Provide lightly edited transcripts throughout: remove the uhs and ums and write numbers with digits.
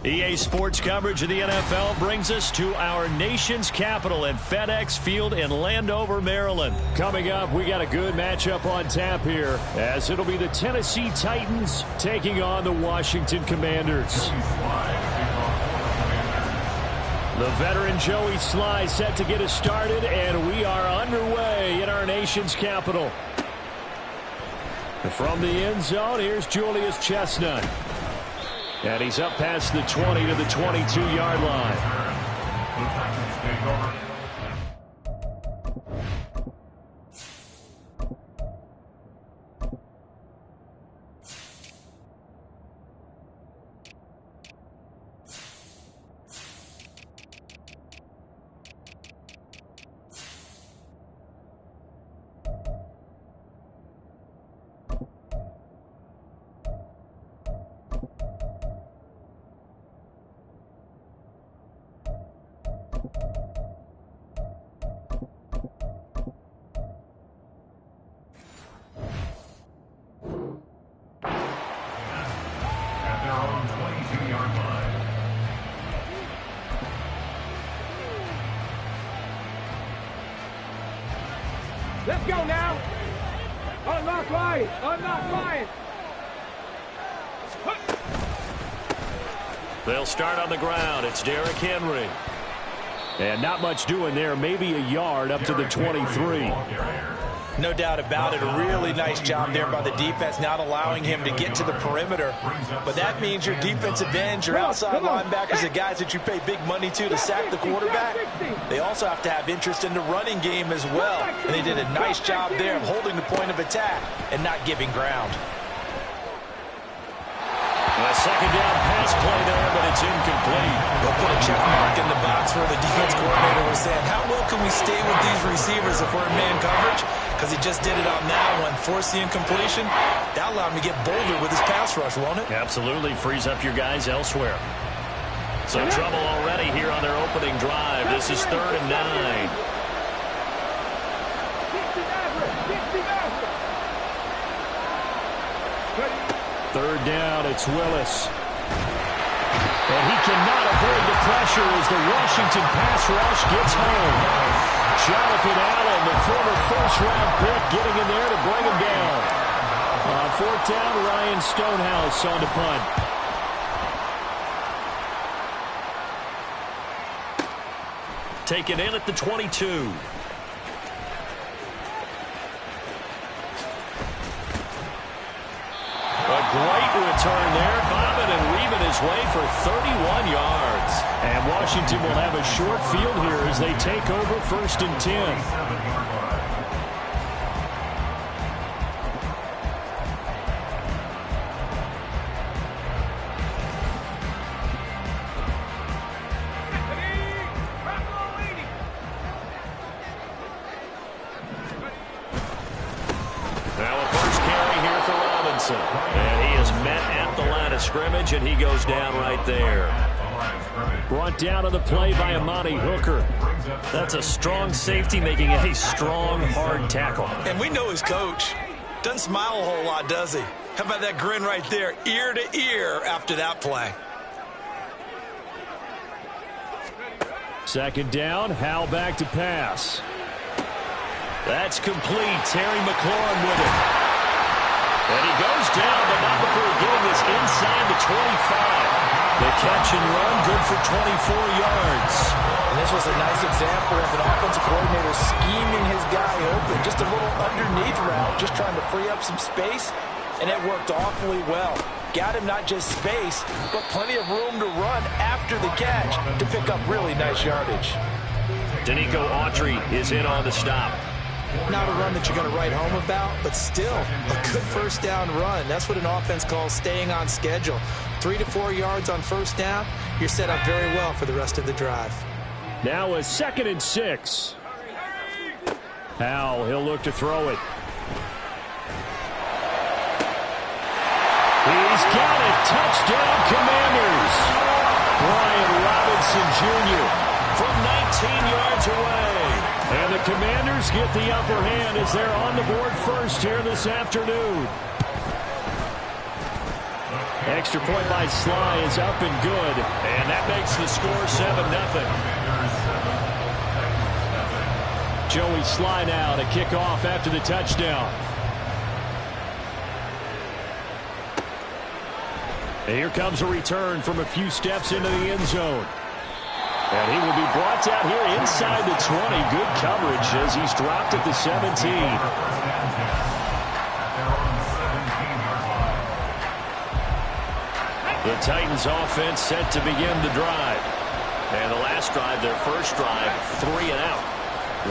EA Sports coverage of the NFL brings us to our nation's capital at FedEx Field in Landover, Maryland. Coming up, we got a good matchup on tap here, as it'll be the Tennessee Titans taking on the Washington Commanders. The veteran Joey Sly set to get us started, and we are underway in our nation's capital. From the end zone, here's Julius Chestnut. And he's up past the 20 to the 22-yard line. Let's go now. Unlock line. Unlock line. They'll start on the ground. It's Derrick Henry. And not much doing there. Maybe a yard up to the 23. No doubt about it. A really nice job there by the defense, not allowing him to get to the perimeter. But that means your defensive ends, your outside linebackers, the guys that you pay big money to sack the quarterback, they also have to have interest in the running game as well. And they did a nice job there of holding the point of attack and not giving ground. A second down pass play there, but it's incomplete. They'll put a check mark in the box where the defense coordinator was saying, how well can we stay with these receivers if we're in man coverage? Because he just did it on that one, forced the incompletion. That allowed him to get bolder with his pass rush, won't it? Absolutely, frees up your guys elsewhere. So trouble already here on their opening drive. This is 3rd and 9. Third down, it's Willis. And he cannot avoid the pressure as the Washington pass rush gets home. Jonathan Allen, the former first-round pick, getting in there to bring him down. On 4th down, Ryan Stonehouse on to punt. Taken in at the 22. A great return there, bobbing and weaving his way for 31 yards. And Washington will have a short field here as they take over 1st and 10. And he is met at the line of scrimmage, and he goes down right there. Brought down on the play by Amani Hooker. That's a strong safety making a strong, hard tackle. And we know his coach. Doesn't smile a whole lot, does he? How about that grin right there, ear to ear after that play? 2nd down, Howell back to pass. That's complete. Terry McLaurin with it. And he goes down, but not before getting this inside the 25. The catch and run, good for 24 yards. And this was a nice example of an offensive coordinator scheming his guy open. Just a little underneath route, just trying to free up some space, and it worked awfully well. Got him not just space, but plenty of room to run after the catch to pick up really nice yardage. Danico Autry is in on the stop. Not a run that you're going to write home about, but still a good 1st down run. That's what an offense calls staying on schedule. 3 to 4 yards on 1st down, you're set up very well for the rest of the drive. Now a 2nd and 6. Howell, he'll look to throw it. He's got it. Touchdown, Commanders. Brian Robinson Jr. from 19 yards away. And the Commanders get the upper hand as they're on the board first here this afternoon. Extra point by Sly is up and good. And that makes the score 7-0. Joey Sly now to kick off after the touchdown. And here comes a return from a few steps into the end zone. And he will be brought down here inside the 20. Good coverage as he's dropped at the 17. The Titans offense set to begin the drive. And the last drive, their first drive, 3 and out.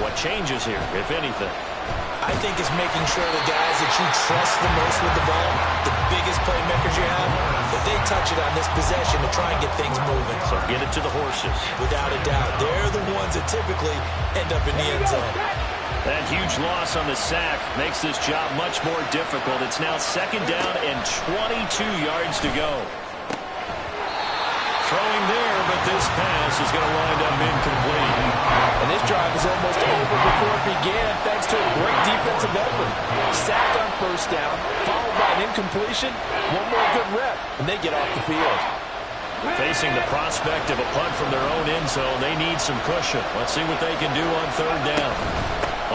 What changes here, if anything? I think it's making sure the guys that you trust the most with the ball, the biggest playmakers you have, that they touch it on this possession to try and get things moving. So get it to the horses. Without a doubt. They're the ones that typically end up in the end zone. That huge loss on the sack makes this job much more difficult. It's now 2nd down and 22 yards to go. Throwing there, but this pass is going to wind up incomplete. And this drive is almost over before it began thanks to a great defensive effort. Sack on first down, followed by an incompletion, one more good rep, and they get off the field. Facing the prospect of a punt from their own end zone, they need some cushion. Let's see what they can do on 3rd down.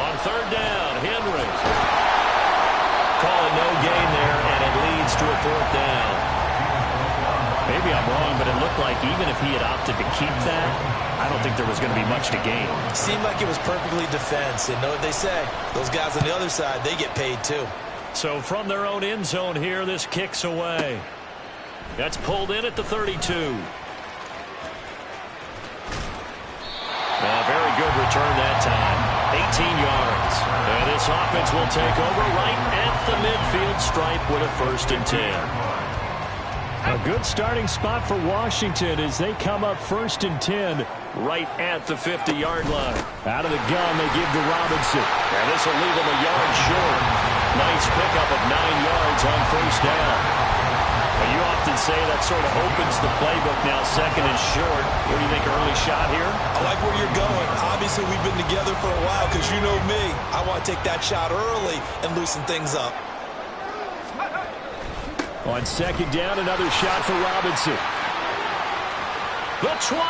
On 3rd down, Henry. Calling no gain there, and it leads to a 4th down. Maybe I'm wrong, but it looked like even if he had opted to keep that, I don't think there was going to be much to gain. Seemed like it was perfectly defense. And know what they say? Those guys on the other side, they get paid too. So from their own end zone here, this kicks away. That's pulled in at the 32. Very good return that time. 18 yards. And this offense will take over right at the midfield stripe with a 1st and 10. A good starting spot for Washington as they come up 1st and 10. Right at the 50-yard line. Out of the gun, they give to Robinson. And this will leave him a yard short. Nice pickup of 9 yards on 1st down. Well, you often say that sort of opens the playbook now, 2nd and short. What do you think, early shot here? I like where you're going. Obviously, we've been together for a while because you know me. I want to take that shot early and loosen things up. On 2nd down, another shot for Robinson. The 20.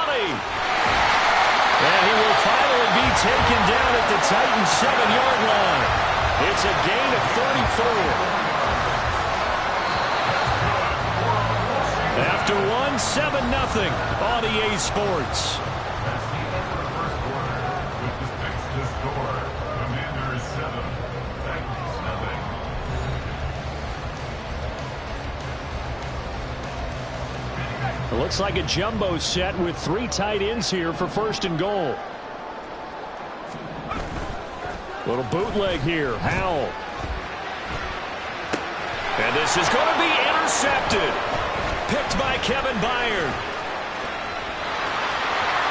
And he will finally be taken down at the Titans' 7-yard line. It's a gain of 34. After 7-0 on EA Sports. It looks like a jumbo set with 3 tight ends here for 1st and goal. Little bootleg here. Howell. And this is going to be intercepted. Picked by Kevin Byard.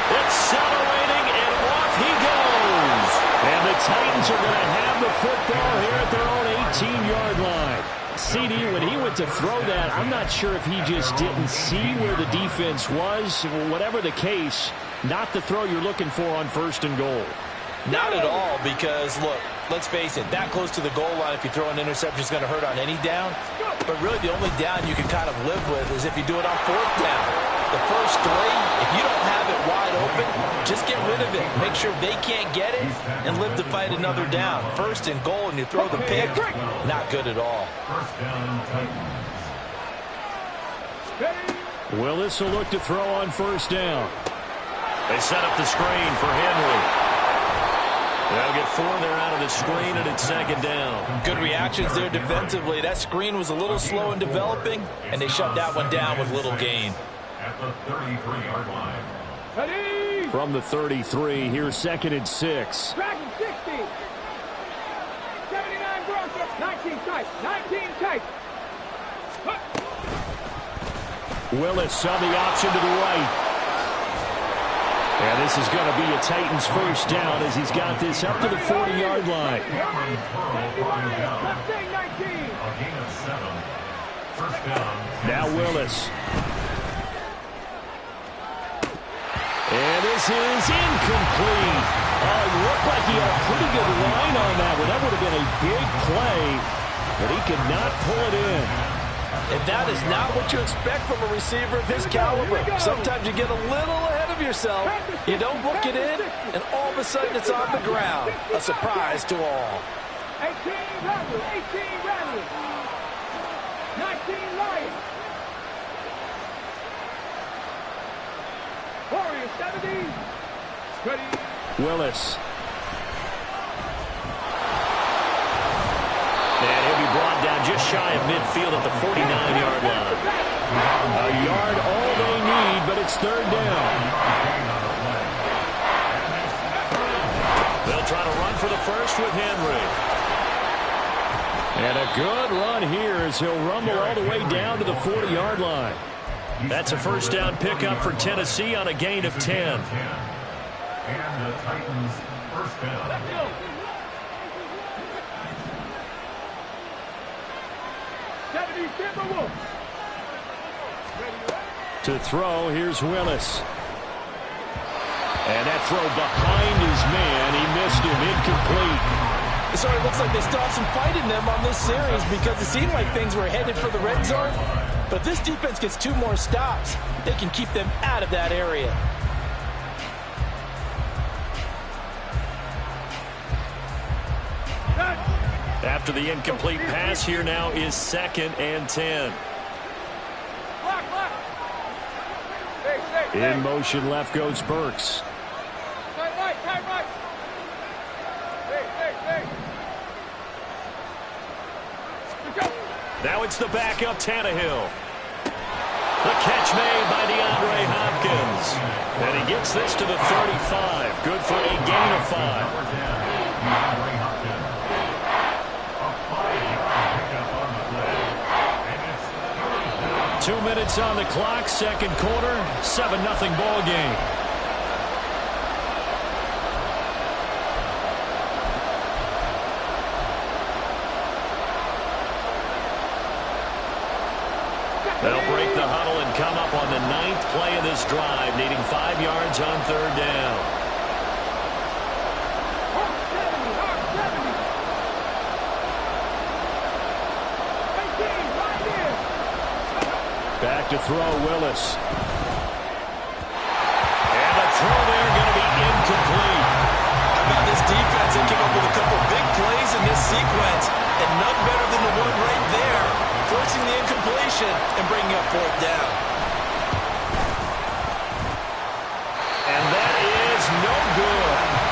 Accelerating, and off he goes. And the Titans are going to have the football here at their own 18-yard line. CD, when he went to throw that, I'm not sure if he just didn't see where the defense was. Whatever the case, not the throw you're looking for on 1st and goal. Not at all, because, look, let's face it, that close to the goal line, if you throw an interception, is going to hurt on any down. But really, the only down you can kind of live with is if you do it on 4th down. The first 3, if you don't have it wide open, just get rid of it. Make sure they can't get it and live to fight another down. 1st and goal, and you throw the pick, not good at all. Willis will look to throw on 1st down. They set up the screen for Henry. They'll get 4 there out of the screen, and it's 2nd down. Good reactions there defensively. That screen was a little slow in developing, and they shut that one down with little gain. At the 33-yard line. Ready? From the 33, here's 2nd and 6. Dragon 60. 79 Broncos. 19 tight. 19 tight. Willis on the option to the right. And this is going to be a Titans 1st down as he's got this up to the 40-yard line. Now Willis. And this is incomplete. Oh, it looked like he had a pretty good line on that one. That would have been a big play, but he could not pull it in. And that is not what you expect from a receiver of his caliber. Sometimes you get a little ahead of yourself. You don't book it in, and all of a sudden it's on the ground. A surprise to all. 18 Rebels, 18 Rebels, 19 Lions. Warriors 70. Ready. Willis. And he'll be brought down just shy of midfield at the 49-yard line. A yard all they need, but it's third down. They'll try to run for the first with Henry. And a good run here as he'll rumble all the way down to the 40-yard line. That's a first down pickup for Tennessee on a gain of 10. And the Titans first down. To throw, here's Willis. And that throw behind his man. He missed him, incomplete. So it looks like they still have some fight in them on this series because it seemed like things were headed for the red zone. But this defense gets 2 more stops. They can keep them out of that area. After the incomplete pass, here now is 2nd and 10. In motion left goes Burks. Now it's the backup Tannehill. The catch made by DeAndre Hopkins. And he gets this to the 35. Good for a gain of 5. 2 minutes on the clock, second quarter, 7-0 ball game. They'll break the huddle and come up on the 9th play of this drive, needing 5 yards on third down. Back to throw, Willis. And the throw there going to be incomplete. How about this defense? They came up with a couple big plays in this sequence, and none better than the one right there, forcing the incompletion and bringing up 4th down. And that is no good.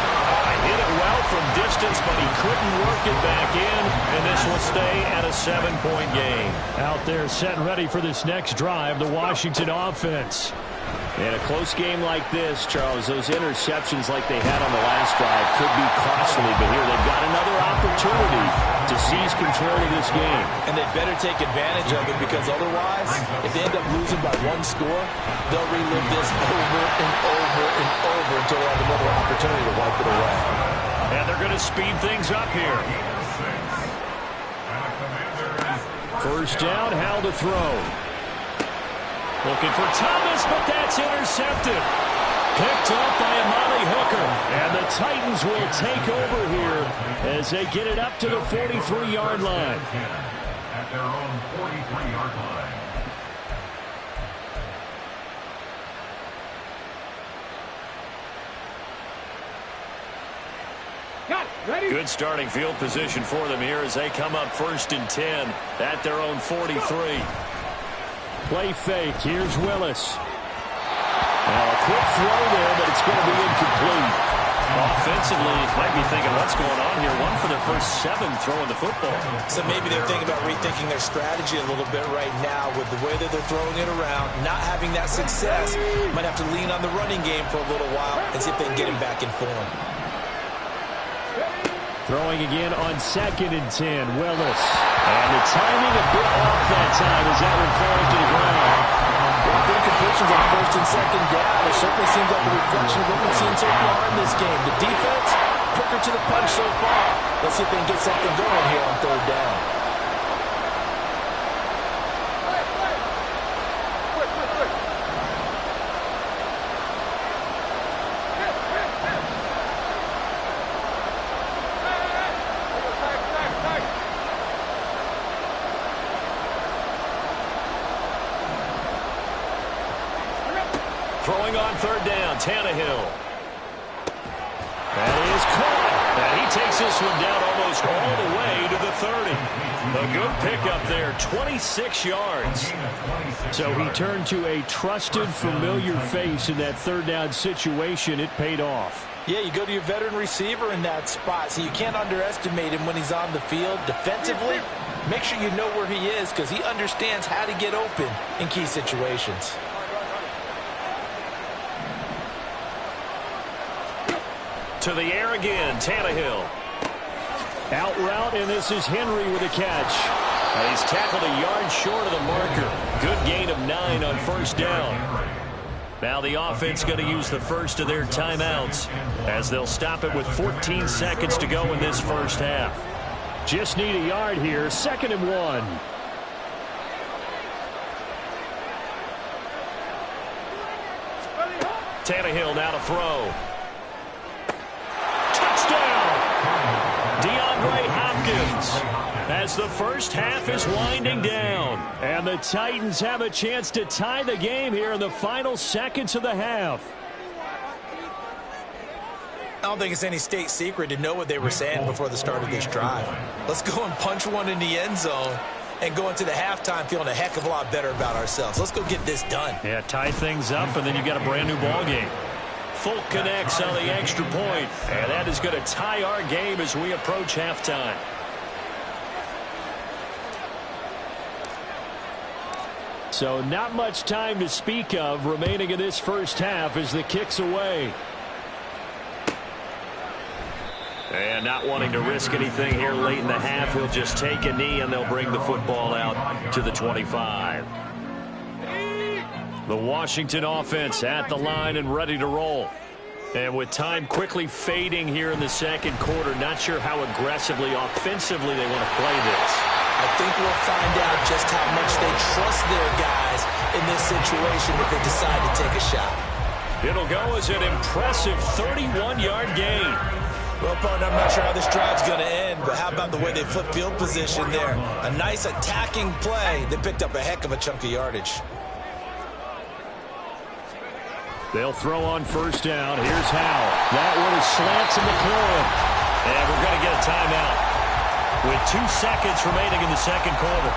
Hit it well from distance, but he couldn't work it back in, and this will stay at a 7-point game. Out there set and ready for this next drive, the Washington offense. In a close game like this, Charles, those interceptions like they had on the last drive could be costly, but here they've got another opportunity to seize control of this game. And they better take advantage of it because otherwise, if they end up losing by 1 score, they'll relive this over and over and over until they have another opportunity to wipe it away. And they're going to speed things up here. First down, Hal to throw. Looking for Thomas, but that's intercepted. Picked up by Amani Hooker. And the Titans will take over here as they get it up to the 43-yard line. At their own 43-yard line. Good starting field position for them here as they come up 1st and 10 at their own 43. Play fake. Here's Willis. Now a quick throw there, but it's going to be incomplete. Offensively, might be thinking, what's going on here? 1 for their first 7 throwing the football. So maybe they're thinking about rethinking their strategy a little bit right now with the way that they're throwing it around, not having that success. Might have to lean on the running game for a little while and see if they can get him back in form. Throwing again on 2nd and 10, Willis. And the timing a bit off that time as that one falls to the ground. Both incompletions on 1st and 2nd down. It certainly seems like a reflection of what we've seen so far in this game. The defense, quicker to the punch so far. Let's see if they can get something going here on 3rd down. Throwing on third down, Tannehill. That is caught. And he takes this one down almost all the way to the 30. A good pickup there, 26 yards. So he turned to a trusted, familiar face in that third down situation. It paid off. Yeah, you go to your veteran receiver in that spot, so you can't underestimate him when he's on the field. Defensively, make sure you know where he is because he understands how to get open in key situations. To the air again, Tannehill. Out route, and this is Henry with a catch. He's tackled a yard short of the marker. Good gain of 9 on first down. Now the offense going to use the first of their timeouts as they'll stop it with 14 seconds to go in this first half. Just need a yard here, 2nd and 1. Tannehill now to throw. Touchdown! DeAndre Hopkins as the first half is winding down. And the Titans have a chance to tie the game here in the final seconds of the half. I don't think it's any state secret to know what they were saying before the start of this drive. Let's go and punch one in the end zone and go into the halftime feeling a heck of a lot better about ourselves. Let's go get this done. Yeah, tie things up, and then you've got a brand-new ball game. Folk connects on the extra point, and that is going to tie our game as we approach halftime. So not much time to speak of remaining in this first half as the kick's away. And not wanting to risk anything here late in the half, he'll just take a knee and they'll bring the football out to the 25. The Washington offense at the line and ready to roll. And with time quickly fading here in the second quarter, not sure how aggressively, offensively they want to play this. I think we'll find out just how much they trust their guys in this situation if they decide to take a shot. It'll go as an impressive 31-yard gain. Well, partner, I'm not sure how this drive's going to end, but how about the way they flip field position there? A nice attacking play. They picked up a heck of a chunk of yardage. They'll throw on first down. Here's Howell. That one is slants to McLaurin. And we're going to get a timeout with 2 seconds remaining in the second quarter.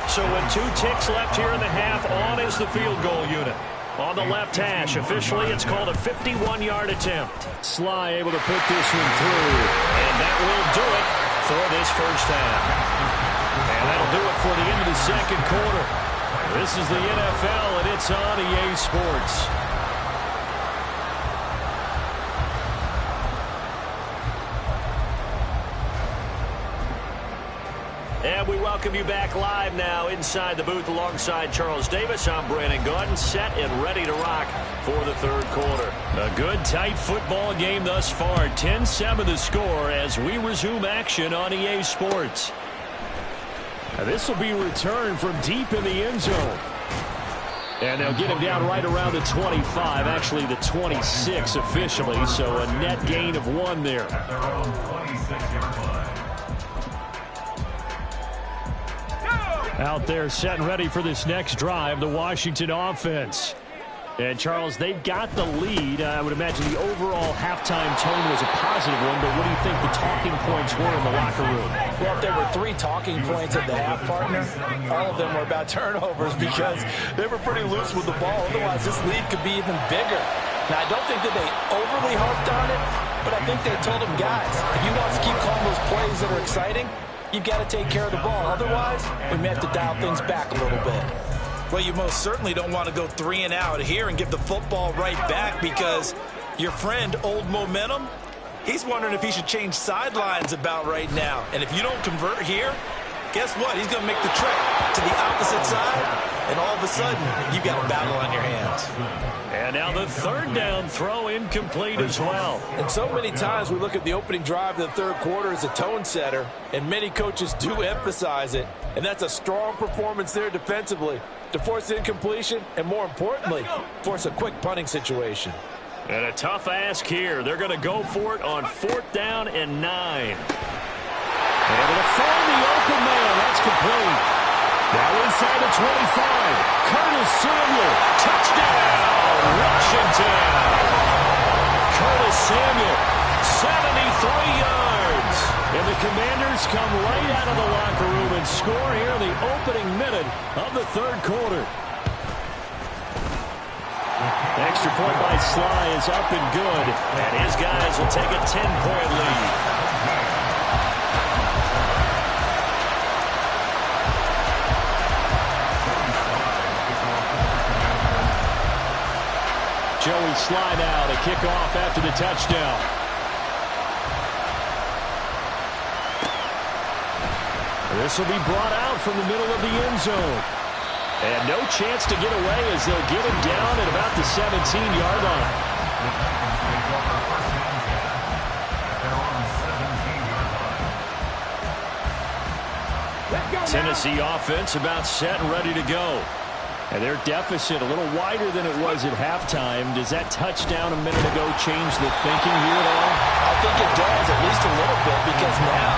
So with 2 ticks left here in the half, on is the field goal unit. On the left hash, officially it's called a 51-yard attempt. Sly able to put this one through. And that will do it for this first half. And that'll do it for the end of the second quarter. This is the NFL, and it's on EA Sports. And we welcome you back live now inside the booth alongside Charles Davis. I'm Brandon Gaudin, set and ready to rock for the third quarter. A good, tight football game thus far. 10-7 the score as we resume action on EA Sports. Now this will be returned from deep in the end zone. And they'll get him down right around the 25, actually the 26 officially, so a net gain of 1 there. Out there set and ready for this next drive, the Washington offense. And, Charles, they've got the lead. I would imagine the overall halftime tone was a positive one, but what do you think the talking points were in the locker room? Well, if there were 3 talking points at the half, partner, all of them were about turnovers because they were pretty loose with the ball. Otherwise, this lead could be even bigger. Now, I don't think that they overly harped on it, but I think they told them, guys, if you want us to keep calling those plays that are exciting, you've got to take care of the ball. Otherwise, we may have to dial things back a little bit. Well, you most certainly don't want to go 3 and out here and give the football right back because your friend, Old Momentum, he's wondering if he should change sidelines about right now. And if you don't convert here, guess what? He's going to make the trip to the opposite side, and all of a sudden, you've got a battle on your hands. And now the third down throw incomplete as well. And so many times we look at the opening drive of the third quarter as a tone setter, and many coaches do emphasize it, and that's a strong performance there defensively to force incompletion and, more importantly, force a quick punting situation. And a tough ask here. They're going to go for it on 4th down and 9. Able to find the open man. That's complete. Now inside the 25. Curtis Samuel. Touchdown, Washington. Curtis Samuel, 73 yards. And the Commanders come right out of the locker room and score here in the opening minute of the third quarter. Extra point by Sly is up and good. And his guys will take a 10-point lead. Joey Sly now to kick off after the touchdown. This will be brought out from the middle of the end zone. And no chance to get away as they'll get him down at about the 17-yard line. Tennessee offense about set and ready to go. And their deficit a little wider than it was at halftime. Does that touchdown a minute ago change the thinking here at all? I think it does, at least a little bit, because now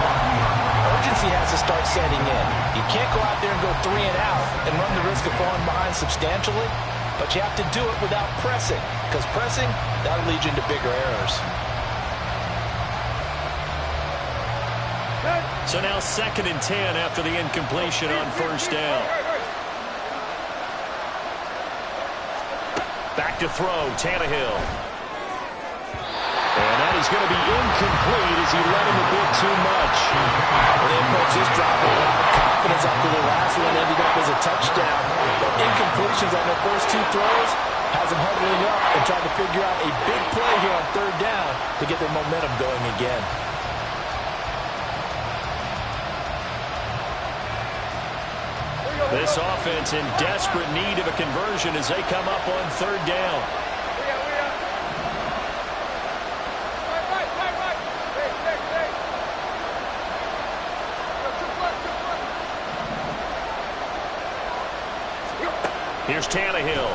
urgency has to start setting in. You can't go out there and go 3 and out and run the risk of falling behind substantially, but you have to do it without pressing, because pressing, that'll lead you into bigger errors. So now 2nd and 10 after the incompletion on first down. Back to throw, Tannehill. And that is going to be incomplete as he let him a bit too much. Well, the approach is dropping a lot of confidence after the last one ended up as a touchdown. But incompletions on their first 2 throws has them huddling up and trying to figure out a big play here on 3rd down to get their momentum going again. This offense in desperate need of a conversion as they come up on 3rd down. Here's Tannehill.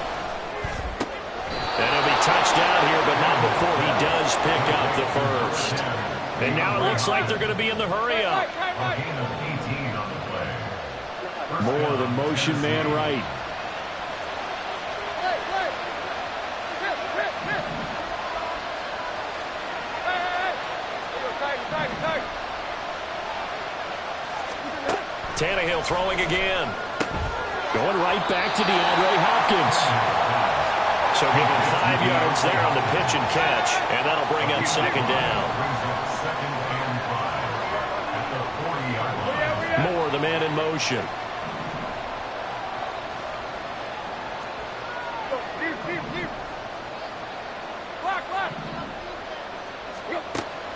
And it'll be touchdown here, but not before he does pick up the first. And now it looks like they're going to be in the hurry-up. More the motion man right. Tannehill throwing again. Going right back to DeAndre Hopkins. So give him 5 yards there on the pitch and catch, and that'll bring up 2nd down. Moore, the man in motion.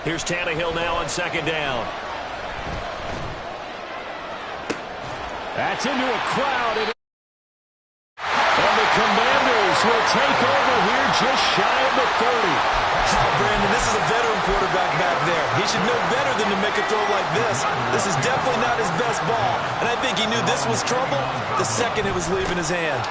Here's Tannehill now on 2nd down. That's into a crowd. And the Commanders will take over here just shy of the 30. Oh, Brandon, this is a veteran quarterback back there. He should know better than to make a throw like this. This is definitely not his best ball. And I think he knew this was trouble the second it was leaving his hand.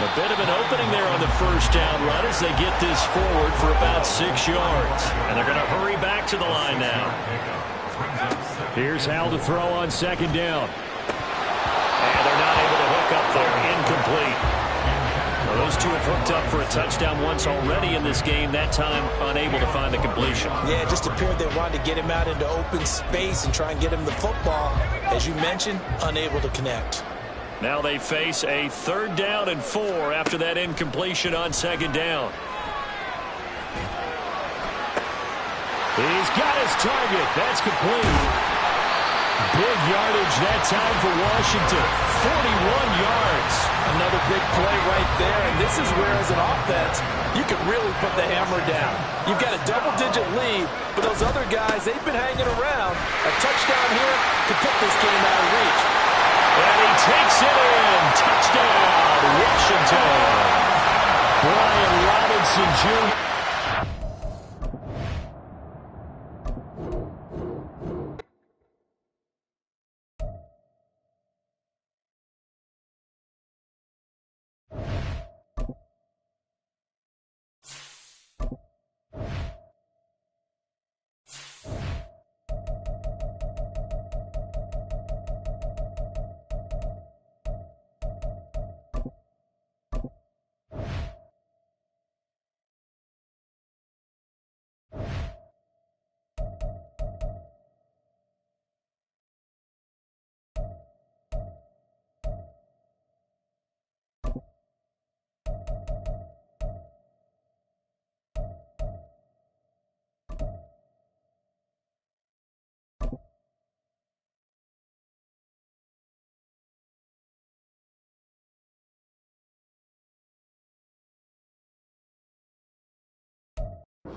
A bit of an opening there on the first down run as they get this forward for about 6 yards. And they're going to hurry back to the line now. Here's Hal to throw on 2nd down. And they're not able to hook up there. Incomplete. Well, those two have hooked up for a touchdown once already in this game. That time unable to find the completion. Yeah, it just appeared they wanted to get him out into open space and try and get him the football. As you mentioned, unable to connect. Now they face a 3rd down and 4 after that incompletion on 2nd down. He's got his target. That's complete. Big yardage that time for Washington. 41 yards. Another big play right there. And this is where, as an offense, you can really put the hammer down. You've got a double-digit lead, but those other guys, they've been hanging around. A touchdown here could put this game out of reach. And he takes it in. Touchdown, Washington. Brian Robinson Jr.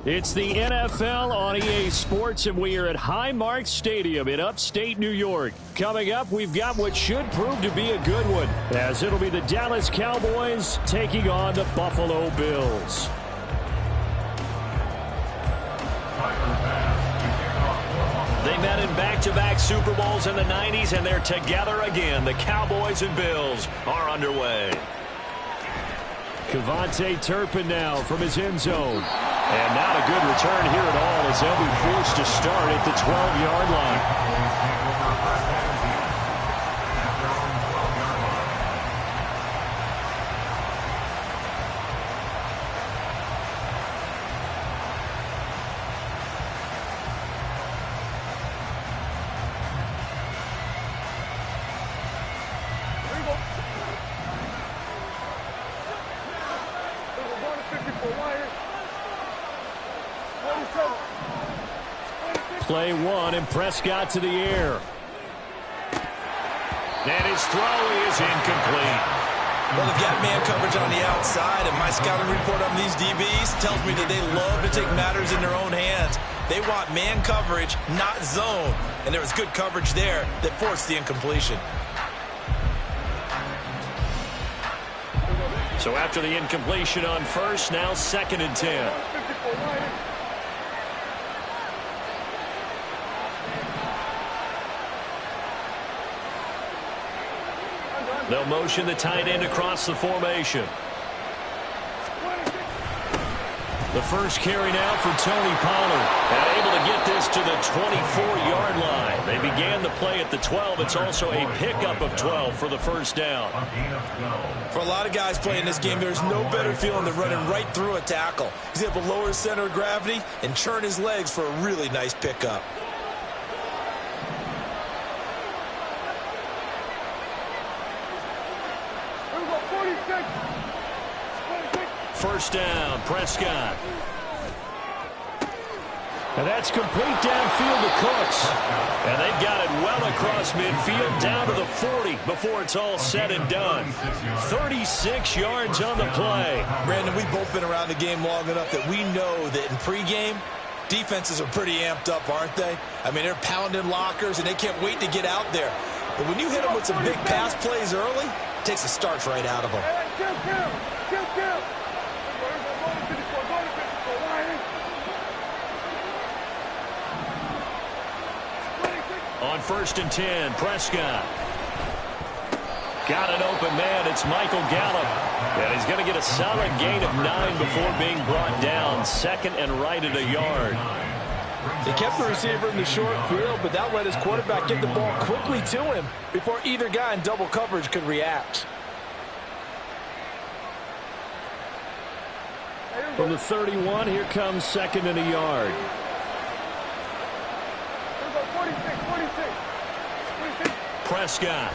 It's the NFL on EA Sports, and we are at Highmark Stadium in upstate New York. Coming up, we've got what should prove to be a good one, as it'll be the Dallas Cowboys taking on the Buffalo Bills. They met in back-to-back Super Bowls in the 90s, and they're together again. The Cowboys and Bills are underway. Cavante Turpin now from his end zone. And not a good return here at all, as they'll be forced to start at the 12-yard line. Play one, and Prescott to the air. And his throw is incomplete. Well, they've got man coverage on the outside, and my scouting report on these DBs tells me that they love to take matters in their own hands. They want man coverage, not zone. And there was good coverage there that forced the incompletion. So after the incompletion on first, now 2nd and 10. They'll motion the tight end across the formation. The first carry now for Tony Pollard. And able to get this to the 24-yard line. They began the play at the 12. It's also a pickup of 12 for the first down. For a lot of guys playing this game, there's no better feeling than running right through a tackle. He's able to lower his center of gravity and churn his legs for a really nice pickup. First down, Prescott. And that's complete downfield to Cooks. And they've got it well across midfield, down to the 40 before it's all said and done. 36 yards on the play. Brandon, we've both been around the game long enough that we know that in pregame, defenses are pretty amped up, aren't they? I mean, they're pounding lockers, and they can't wait to get out there. But when you hit them with some big pass plays early, it takes the starch right out of them. On 1st and 10, Prescott. Got an open man. It's Michael Gallup. And he's going to get a solid gain of 9 before being brought down. 2nd and right at a yard. They kept the receiver in the short field, but that let his quarterback get the ball quickly to him before either guy in double coverage could react. From the 31, here comes 2nd and a yard. Prescott.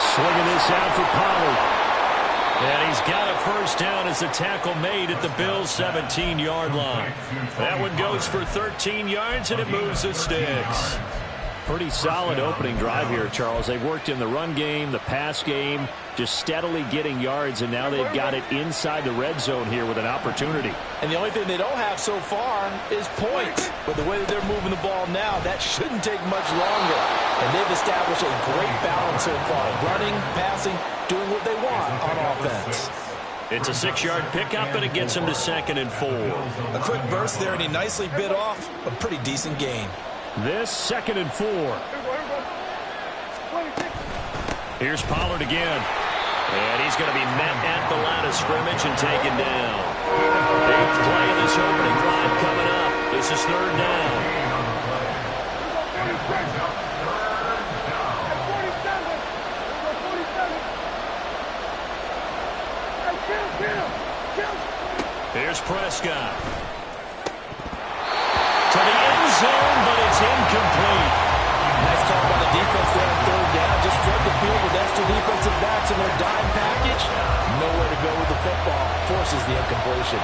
Swinging this out for Pollard. And he's got a first down as the tackle made at the Bills' 17-yard line. That one goes for 13 yards, and it moves the sticks. Pretty solid opening drive here, Charles. They've worked in the run game, the pass game, just steadily getting yards, and now they've got it inside the red zone here with an opportunity. And the only thing they don't have so far is points. But the way that they're moving the ball now, that shouldn't take much longer. And they've established a great balance so far. Running, passing, doing what they want on offense. It's a 6-yard pickup, and it gets them to 2nd and 4. A quick burst there, and he nicely bit off a pretty decent gain. This 2nd and 4. Here's Pollard again. And he's going to be met at the line of scrimmage and taken down. 8th play of this opening drive coming up. This is 3rd down. Here's Prescott. To the end zone, but it's incomplete. Nice call by the defense there on 3rd down. Just flood the field with extra defensive backs in their dime package. Nowhere to go with the football. Forces the incompletion.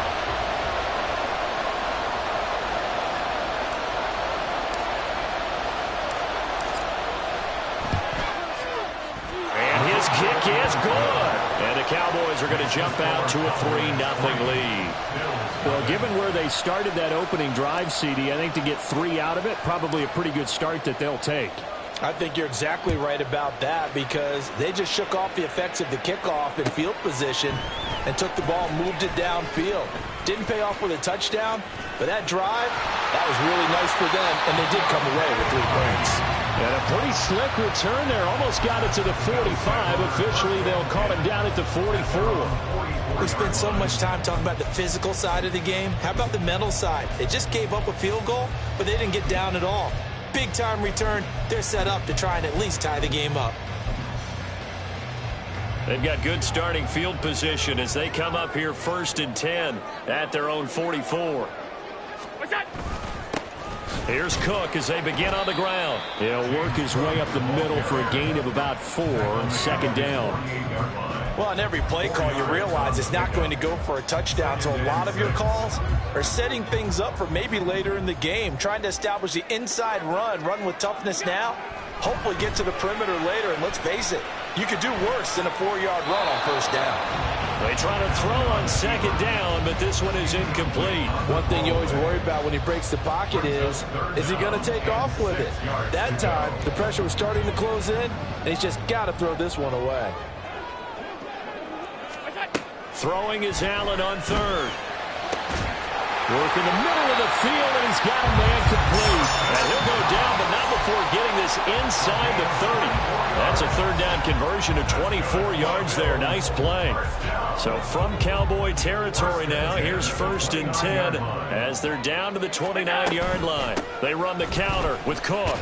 And his kick is good. And the Cowboys are going to jump out to a 3-0 lead. Well, given where they started that opening drive, CD, I think to get 3 out of it, probably a pretty good start that they'll take. I think you're exactly right about that because they just shook off the effects of the kickoff in field position and took the ball and moved it downfield. Didn't pay off with a touchdown, but that drive, that was really nice for them, and they did come away with 3 points. And a pretty slick return there. Almost got it to the 45. Officially, they'll call it down at the 44. We spent so much time talking about the physical side of the game. How about the mental side? They just gave up a field goal, but they didn't get down at all. Big-time return. They're set up to try and at least tie the game up. They've got good starting field position as they come up here 1st and 10 at their own 44. Here's Cook as they begin on the ground. He'll work his way up the middle for a gain of about 4 on 2nd down. Well, on every play call, you realize it's not going to go for a touchdown, so a lot of your calls are setting things up for maybe later in the game, trying to establish the inside run with toughness now, hopefully get to the perimeter later, and let's face it, you could do worse than a 4-yard run on 1st down. They try to throw on 2nd down, but this one is incomplete. One thing you always worry about when he breaks the pocket is he going to take off with it? That time, the pressure was starting to close in, and he's just got to throw this one away. Throwing is Allen on 3rd. Work in the middle of the field, and he's got a man complete. And he'll go down, but not before getting this inside the 30. That's a 3rd down conversion of 24 yards there. Nice play. So from Cowboy territory now, here's 1st and 10 as they're down to the 29-yard line. They run the counter with Cook.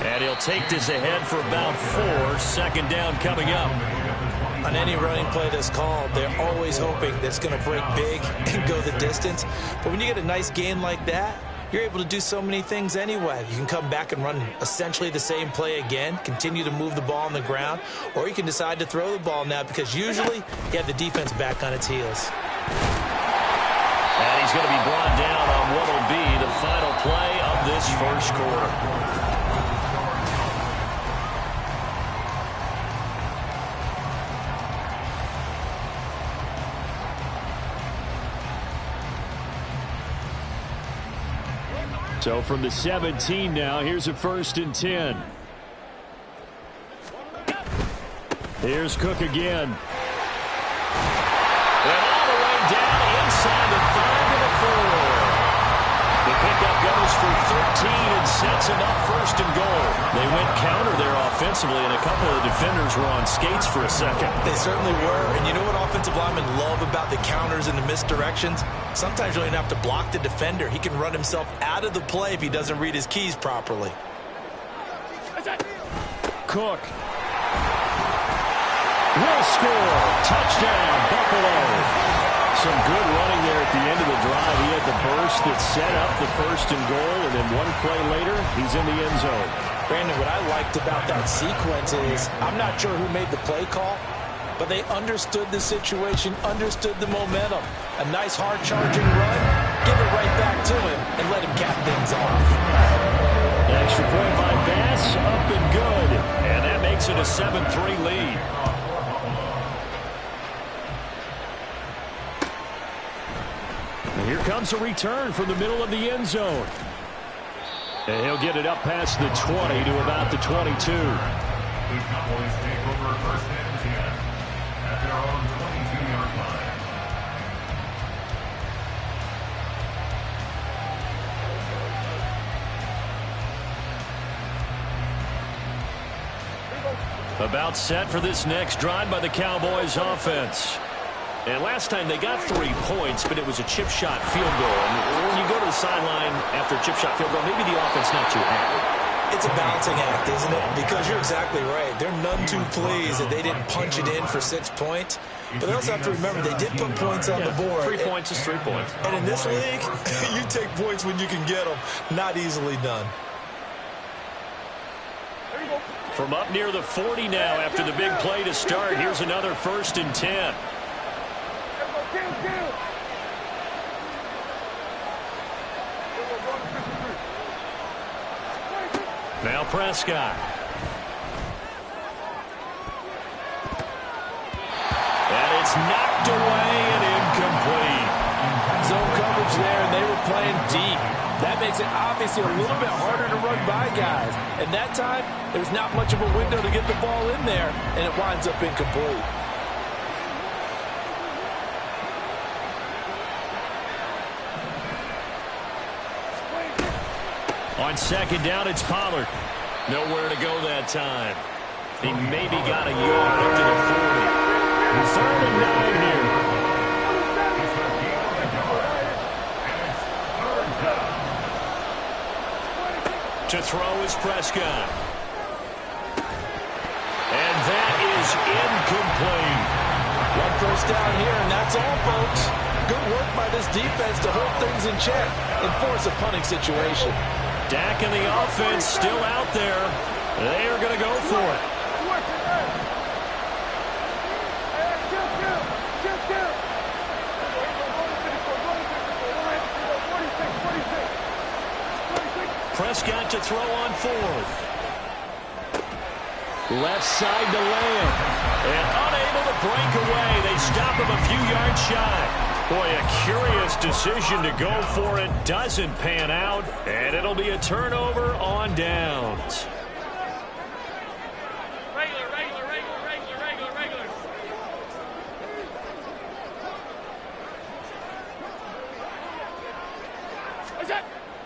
And he'll take this ahead for about 4. 2nd down coming up. On any running play that's called, they're always hoping that it's going to break big and go the distance. But when you get a nice gain like that, you're able to do so many things anyway. You can come back and run essentially the same play again, continue to move the ball on the ground, or you can decide to throw the ball now because usually you have the defense back on its heels. And he's going to be brought down on what will be the final play of this 1st quarter. So from the 17 now, here's a 1st and 10. Here's Cook again. And all the way down inside the 5 to the 4. The pickup goes for 13 and sets him up 1st and goal. They went counter there offensively, and a couple of the defenders were on skates for a second. They certainly were, and you know what offensive linemen love about the counters and the misdirections? Sometimes you don't even have to block the defender. He can run himself out of the play if he doesn't read his keys properly. Cook will score. Touchdown, Buffalo. Some good running there at the end of the drive. He had the burst that set up the 1st and goal, and then one play later, he's in the end zone. Brandon, what I liked about that sequence is I'm not sure who made the play call, but they understood the situation, understood the momentum. A nice hard-charging run, give it right back to him, and let him cap things off. Extra point by Bass, up and good. And that makes it a 7-3 lead. And here comes a return from the middle of the end zone. And he'll get it up past the 20 to about the 22. The Cowboys take over 1st and 10 at their own 22-yard line. About set for this next drive by the Cowboys offense. And last time they got 3 points, but it was a chip shot field goal. And when you go to the sideline after a chip shot field goal, maybe the offense not too happy. It's a balancing act, isn't it? Because you're exactly right. They're none too pleased that they didn't punch it in for 6 points. But they also have to remember they did put points on the board. 3 points is 3 points. And in this league, you take points when you can get them. Not easily done. From up near the 40 now after the big play to start, here's another 1st and 10. Now Prescott. And it's knocked away and incomplete. Zone coverage they were playing deep. That makes it obviously a little bit harder to run by guys. And that time, there's not much of a window to get the ball in there, and it winds up incomplete. On second down, it's Pollard. Nowhere to go that time. He maybe got a yard up to the 40. 3rd and 9 here. To throw is Prescott. And that is incomplete. One first down here, and that's all, folks. Good work by this defense to hold things in check and force a punting situation. Dak and the offense still out there. They are going to go for it. Prescott to throw on 4th. Left side to Lamb. And unable to break away. They stop him a few yards shy. Boy, a curious decision to go for it. Doesn't pan out. And it'll be a turnover on downs.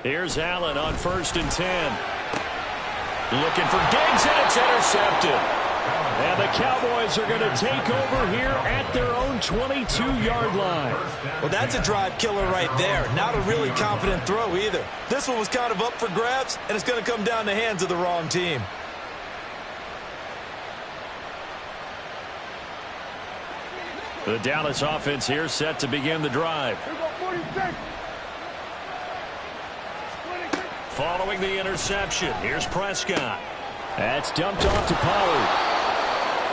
Here's Allen on 1st and 10. Looking for Diggs, and it's intercepted. And the Cowboys are going to take over here at their own 22-yard line. Well, that's a drive killer right there. Not a really confident throw either. This one was kind of up for grabs, and it's going to come down the hands of the wrong team. The Dallas offense here set to begin the drive. Following the interception, here's Prescott. That's dumped off to Pollard.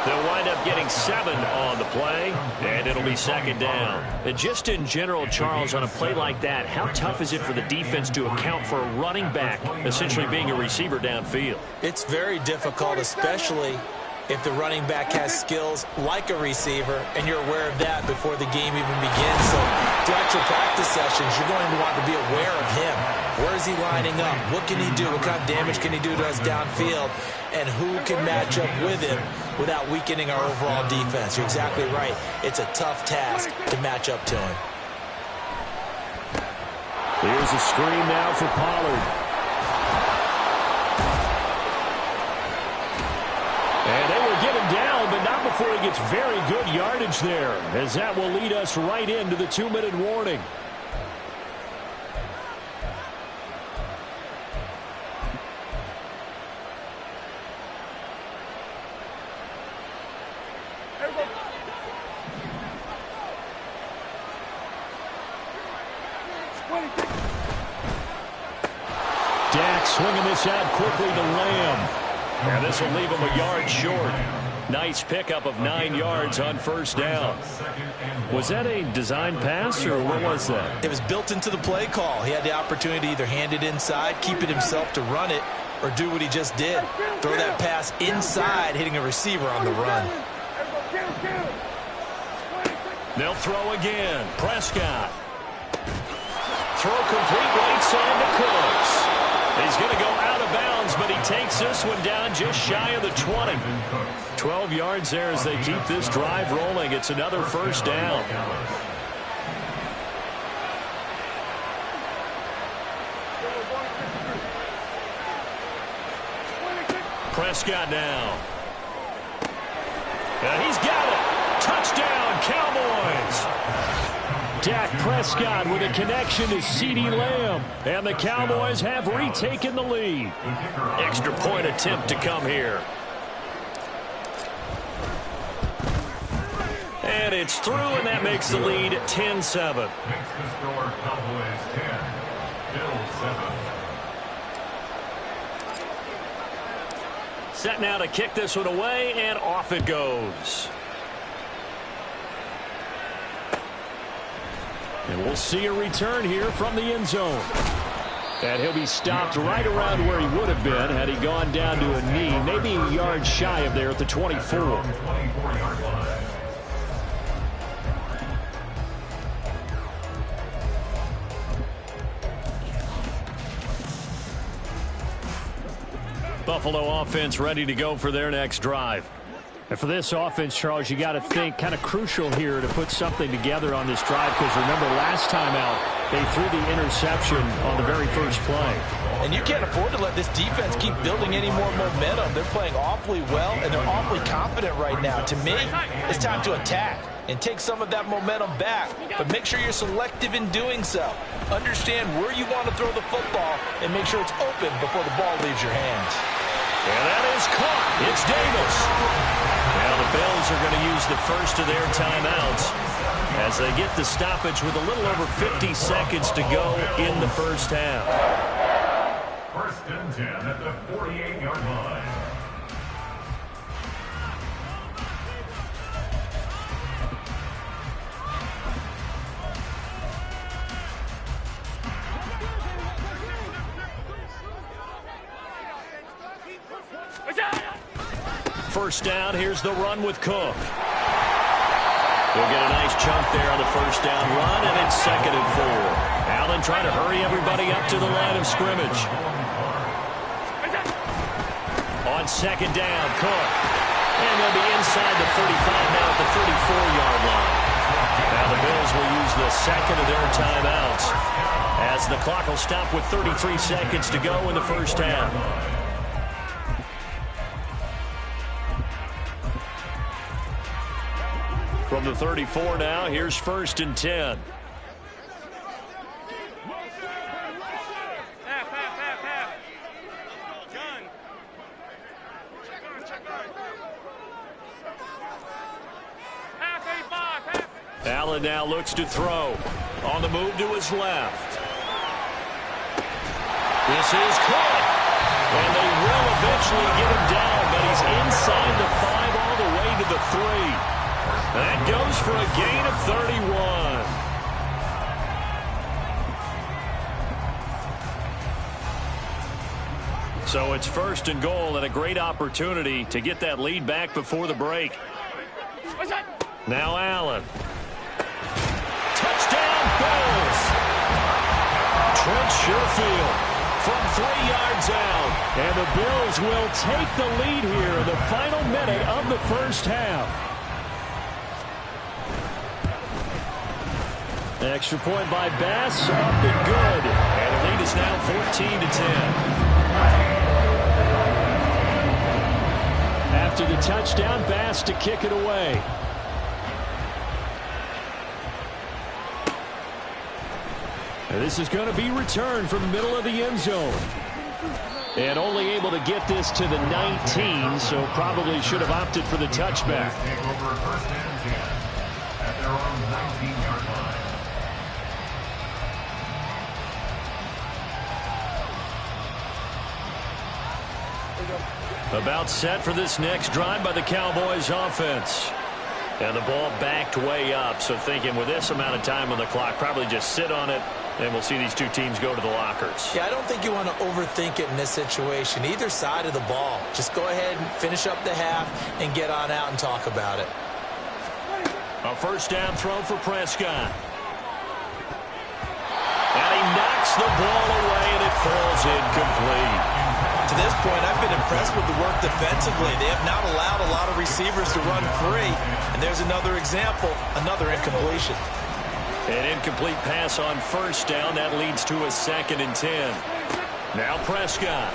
They'll wind up getting 7 on the play, and it'll be 2nd down. And just in general, Charles, on a play like that, how tough is it for the defense to account for a running back essentially being a receiver downfield? It's very difficult, especially if the running back has skills like a receiver, and you're aware of that before the game even begins. So throughout your practice sessions, you're going to want to be aware of him. Where is he lining up? What can he do? What kind of damage can he do to us downfield? And who can match up with him without weakening our overall defense? You're exactly right. It's a tough task to match up to him. Here's a screen now for Pollard. And they will get him down, but not before he gets very good yardage there, as that will lead us right into the 2-minute warning. Dak swinging this out quickly to Lamb. And this will leave him a yard short. Nice pickup of 9 yards on 1st down. Was that a design pass, or what was that? It was built into the play call. He had the opportunity to either hand it inside, keep it himself to run it, or do what he just did. Throw that pass inside, hitting a receiver on the run. They'll throw again. Prescott. Throw complete right side to Cooks. He's going to go out of bounds, but he takes this one down just shy of the 20. 12 yards there as they keep this drive rolling. It's another 1st down. Prescott now. And he's got it. Touchdown, Cowboys. Dak Prescott with a connection to CeeDee Lamb. And the Cowboys have retaken the lead. Extra point attempt to come here. And it's through, and that makes the lead 10-7. Makes the score Cowboys 10, Bills 7. Set now to kick this one away, and off it goes. And we'll see a return here from the end zone. And he'll be stopped right around where he would have been had he gone down to a knee, maybe a yard shy of there at the 24. 24-yard line. Buffalo offense ready to go for their next drive. And for this offense, Charles, you got to think kind of crucial here to put something together on this drive, because remember last time out they threw the interception on the very first play. And you can't afford to let this defense keep building any more momentum. They're playing awfully well, and they're awfully confident right now. To me, it's time to attack and take some of that momentum back, but make sure you're selective in doing so. Understand where you want to throw the football and make sure it's open before the ball leaves your hands. And that is caught. It's Davis. Now the Bills are going to use the first of their timeouts as they get the stoppage with a little over 50 seconds to go in the first half. First and 10 at the 48-yard line. First down, here's the run with Cook. We'll get a nice chunk there on the first down run, and it's 2nd and 4. Allen trying to hurry everybody up to the line of scrimmage. On 2nd down, Cook. And they'll be inside the 35 now at the 34-yard line. Now the Bills will use the second of their timeouts as the clock will stop with 33 seconds to go in the first half. From the 34 now, here's 1st and 10. Allen now looks to throw. On the move to his left. This is caught. And they will eventually get him down, but he's inside the 5 all the way to the 3. That goes for a gain of 31. So it's 1st and goal and a great opportunity to get that lead back before the break. Now Allen. Touchdown Bills. Trent Sherfield from 3 yards out. And the Bills will take the lead here in the final minute of the first half. Extra point by Bass, up and good. And the lead is now 14-10. After the touchdown, Bass to kick it away. And this is going to be returned from the middle of the end zone. And only able to get this to the 19, so probably should have opted for the touchback. Take over 1st and 10 at their own 19-yard line. About set for this next drive by the Cowboys offense. And the ball backed way up, so thinking with this amount of time on the clock, probably just sit on it, and we'll see these two teams go to the lockers. Yeah, I don't think you want to overthink it in this situation. Either side of the ball. Just go ahead and finish up the half and get on out and talk about it. A first down throw for Prescott. And he knocks the ball away, and it falls incomplete. To this point, I've been impressed with the work defensively. They have not allowed a lot of receivers to run free. And there's another example, another incompletion. An incomplete pass on first down. That leads to a 2nd and 10. Now Prescott.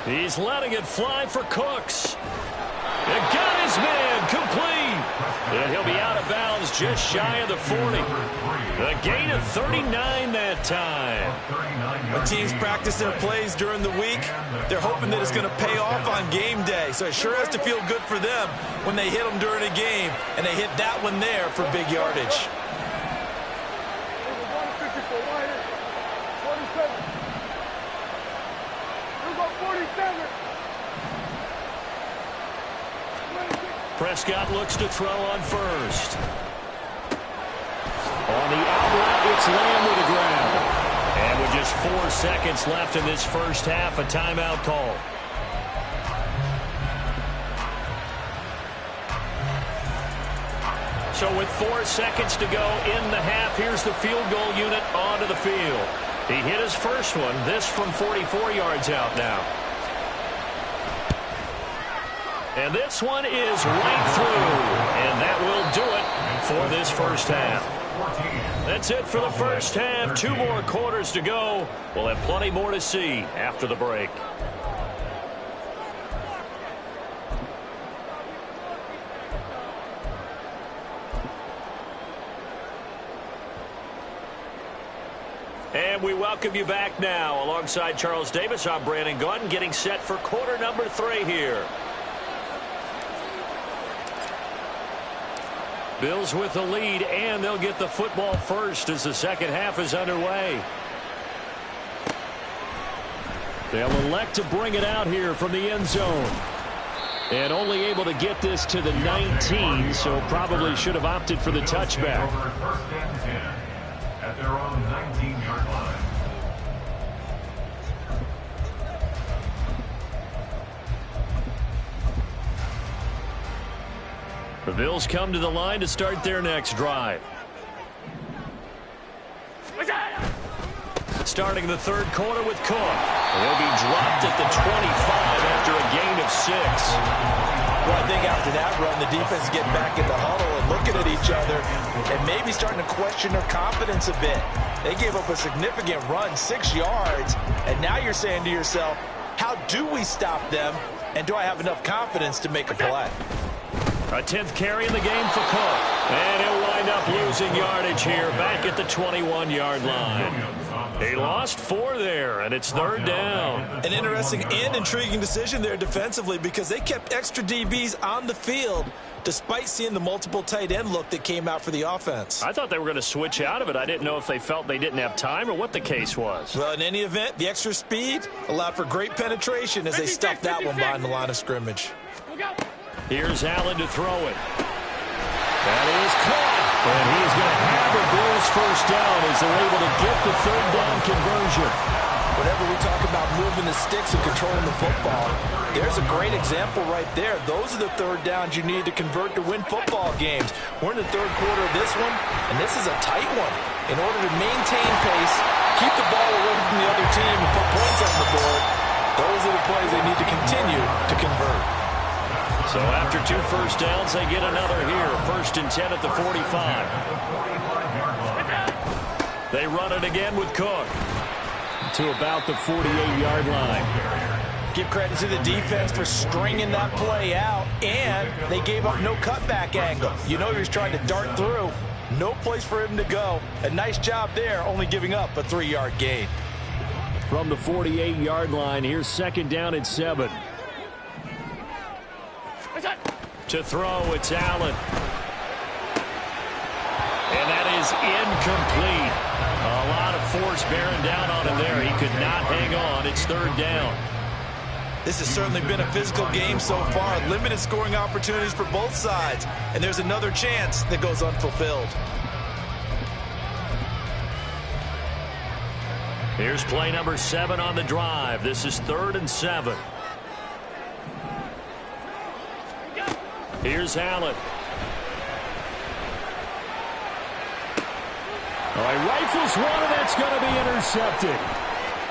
He's letting it fly for Cooks. It got his man complete. And he'll be out of bounds just shy of the 40. A gain of 39 that time. When teams practice their plays during the week, they're hoping that it's going to pay off on game day. So it sure has to feel good for them when they hit them during a game, and they hit that one there for big yardage. Prescott looks to throw on first. On the out route, it's Lamb with a grab. And with just 4 seconds left in this first half, a timeout call. So with 4 seconds to go in the half, here's the field goal unit onto the field. He hit his first one, this from 44 yards out now. And this one is right through. And that will do it for this first half. That's it for the first half. 2 more quarters to go. We'll have plenty more to see after the break. And we welcome you back now. Alongside Charles Davis, I'm Brandon Gaudin, getting set for quarter number 3 here. Bills with the lead, and they'll get the football first as the second half is underway. They'll elect to bring it out here from the end zone. And only able to get this to the 19, so probably should have opted for the touchback. First and 10 at their own 19-yard line. The Bills come to the line to start their next drive. Starting the third quarter with Cook. He'll be dropped at the 25 after a gain of 6. Well, I think after that run, the defense get back in the huddle and looking at each other and maybe starting to question their confidence a bit. They gave up a significant run, 6 yards, and now you're saying to yourself, how do we stop them, and do I have enough confidence to make a play? A 10th carry in the game for Cook. And he'll wind up losing yardage here back at the 21-yard line. He lost 4 there, and it's third down. An interesting and intriguing decision there defensively because they kept extra DBs on the field despite seeing the multiple tight end look that came out for the offense. I thought they were going to switch out of it. I didn't know if they felt they didn't have time or what the case was. Well, in any event, the extra speed allowed for great penetration as they stuffed that one behind the line of scrimmage. Here's Allen to throw it. That is caught. And he's going to have a Bills first down as they're able to get the third down conversion. Whenever we talk about moving the sticks and controlling the football, there's a great example right there. Those are the third downs you need to convert to win football games. We're in the third quarter of this one, and this is a tight one. In order to maintain pace, keep the ball away from the other team, and put points on the board, those are the plays they need to continue to convert. So after 2 first downs, they get another here. 1st and 10 at the 45. They run it again with Cook to about the 48-yard line. Give credit to the defense for stringing that play out, and they gave up no cutback angle. You know he was trying to dart through. No place for him to go. A nice job there, only giving up a 3-yard gain. From the 48-yard line, here's 2nd down and 7. To throw, it's Allen. And that is incomplete. A lot of force bearing down on him there. He could not hang on. It's 3rd down. This has certainly been a physical game so far. Limited scoring opportunities for both sides. And there's another chance that goes unfulfilled. Here's play number 7 on the drive. This is 3rd and 7. Here's Allen. All right, rifles one, and that's going to be intercepted.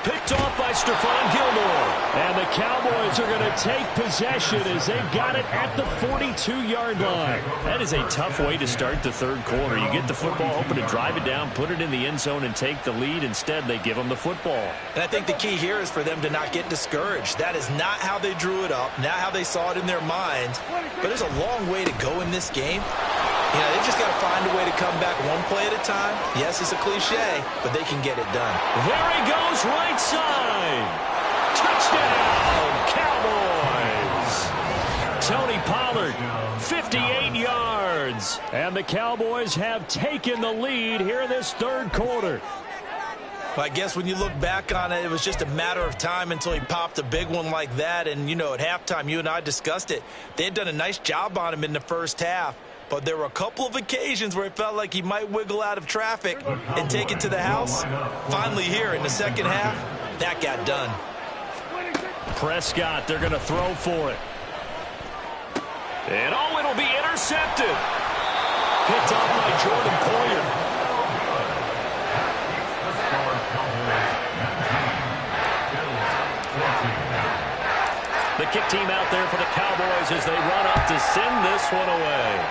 Picked off by Stephon Gilmore. And the Cowboys are going to take possession as they've got it at the 42-yard line. That is a tough way to start the third quarter. You get the football, hoping to drive it down, put it in the end zone, and take the lead. Instead, they give them the football. And I think the key here is for them to not get discouraged. That is not how they drew it up, not how they saw it in their minds. But there's a long way to go in this game. You know, they've just got to find a way to come back one play at a time. Yes, it's a cliche, but they can get it done. There he goes, right side. Touchdown, Cowboys. Tony Pollard, 58 yards. And the Cowboys have taken the lead here in this third quarter. Well, I guess when you look back on it, it was just a matter of time until he popped a big one like that. And, you know, at halftime, you and I discussed it. They had done a nice job on him in the first half. But there were a couple of occasions where it felt like he might wiggle out of traffic and take it to the house. Finally here in the second half, that got done. Prescott, they're going to throw for it. And, oh, it'll be intercepted. Picked off by Jordan Poyer. The second team out there for the Cowboys as they run up to send this one away.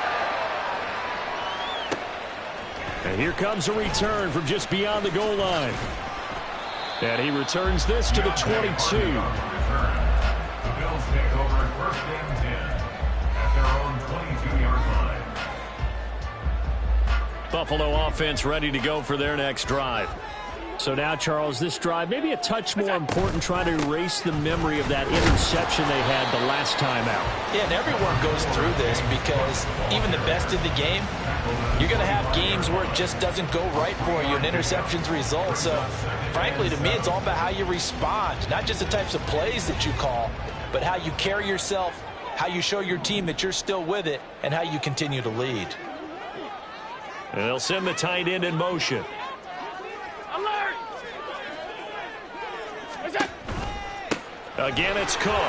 And here comes a return from just beyond the goal line. And he returns this to the 22. The Bills take over at 1st and 10 at their own 22-yard line. Buffalo offense ready to go for their next drive. So now, Charles, this drive maybe a touch more important, trying to erase the memory of that interception they had the last time out. Yeah, and everyone goes through this because even the best in the game, you're going to have games where it just doesn't go right for you and interceptions result. So, frankly, to me, it's all about how you respond, not just the types of plays that you call, but how you carry yourself, how you show your team that you're still with it, and how you continue to lead. And they'll send the tight end in motion. Again, it's Cook. And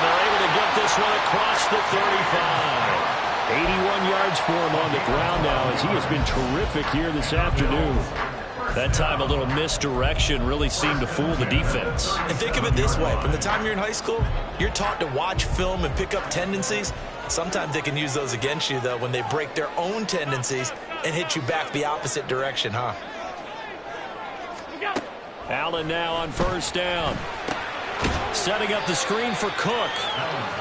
they're able to get this one across the 35. 81 yards for him on the ground now as he has been terrific here this afternoon. That time a little misdirection really seemed to fool the defense. And think of it this way. From the time you're in high school, you're taught to watch film and pick up tendencies. Sometimes they can use those against you, though, when they break their own tendencies and hit you back the opposite direction, huh? Allen now on first down. Setting up the screen for Cook.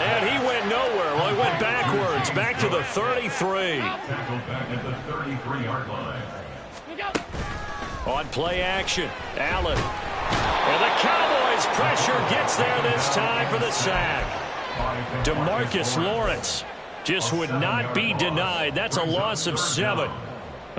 And he went nowhere. Well, he went backwards. Back to the 33. Tackled back at the 33-yard line. On play action, Allen. And the Cowboys pressure gets there this time for the sack. DeMarcus Lawrence just would not be denied. That's a loss of 7.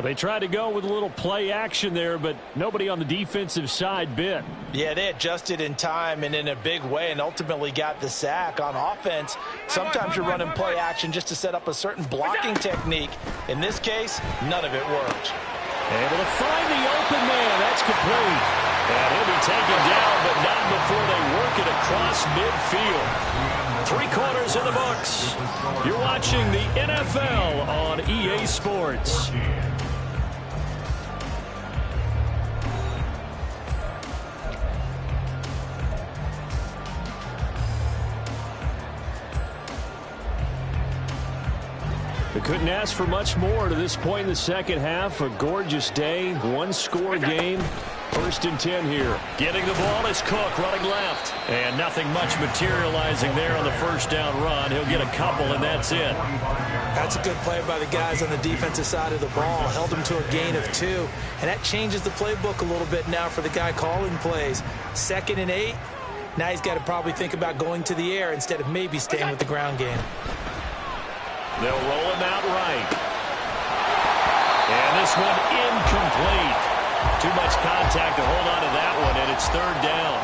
They tried to go with a little play action there, but nobody on the defensive side bit. Yeah, they adjusted in time and in a big way and ultimately got the sack. On offense, sometimes you're running play action just to set up a certain blocking technique. In this case, none of it worked. Able to find the open man. That's complete. And he'll be taken down, but not before they work it across midfield. 3 quarters in the books. You're watching the NFL on EA Sports. They couldn't ask for much more to this point in the second half. A gorgeous day, 1-score game. 1st and 10 here. Getting the ball is Cook running left. And nothing much materializing there on the first down run. He'll get a couple, and that's it. That's a good play by the guys on the defensive side of the ball. Held them to a gain of 2. And that changes the playbook a little bit now for the guy calling plays. 2nd and 8. Now he's got to probably think about going to the air instead of maybe staying with the ground game. They'll roll him out right. And this one incomplete. Too much contact to hold on to that one, and it's 3rd down.